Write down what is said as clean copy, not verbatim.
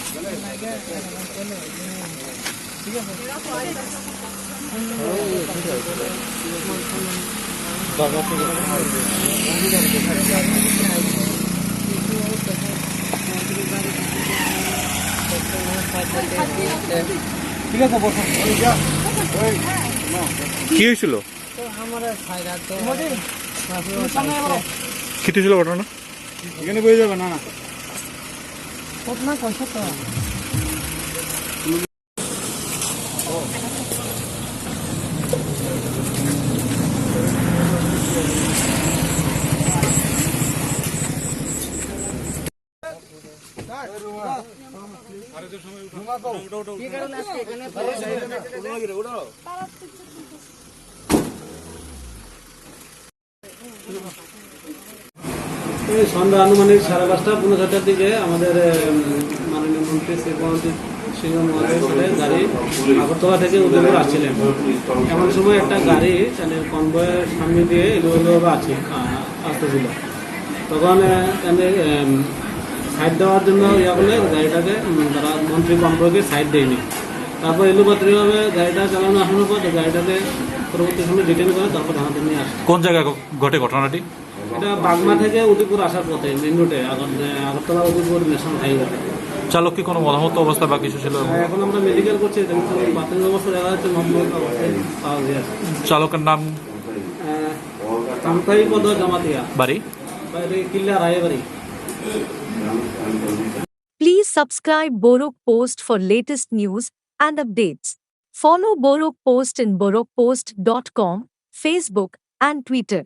ঠিক আছে কি হয়েছিল? কি ছিল ঘটনা? এখানে বয়ে যাবে না সন্ধ্যা আনুমানিক 5:30-5:45 দিকে আমাদের মাননীয় মন্ত্রী শ্রী সিংহ মহোদয়ের গাড়ি আগরতলা থেকে উদয়পুর আসছিলেন। এমন সময় একটা গাড়ি কনভয়ের সামনে দিয়ে এলোভাবে আসতেছিল। তখন সাইড দেওয়ার জন্য বলে গাড়িটাকে তারা মন্ত্রী কনভয়কে সাইড দেয়নি। তারপর এলোপাত্রিভাবে গাড়িটা চালানো আসানোর পর গাড়িটাকে পরবর্তী সময় ডিটেন করে তারপর থানাতে নিয়ে আসে। কোন জায়গায় ঘটে ঘটনাটি? এটা বাগমা থেকে উদয়পুর আসার পথে মেন রোডে আগরতলা উদয়পুর ন্যাশনাল হাইওয়ে। চালক কি কোনো মর্মাহত অবস্থা বা কিছু ছিল? এখন আমরা মেডিকেল করছি, প্রাথমিক অবস্থা দেখা যাচ্ছে পাওয়া গিয়েছে। চালকের নাম? কামতাই পদ জামাতিয়া, বাড়ি কিল্লা Raybari. Please subscribe Borok Post for latest news and updates. Follow Borok Post in borokpost.com, Facebook and Twitter.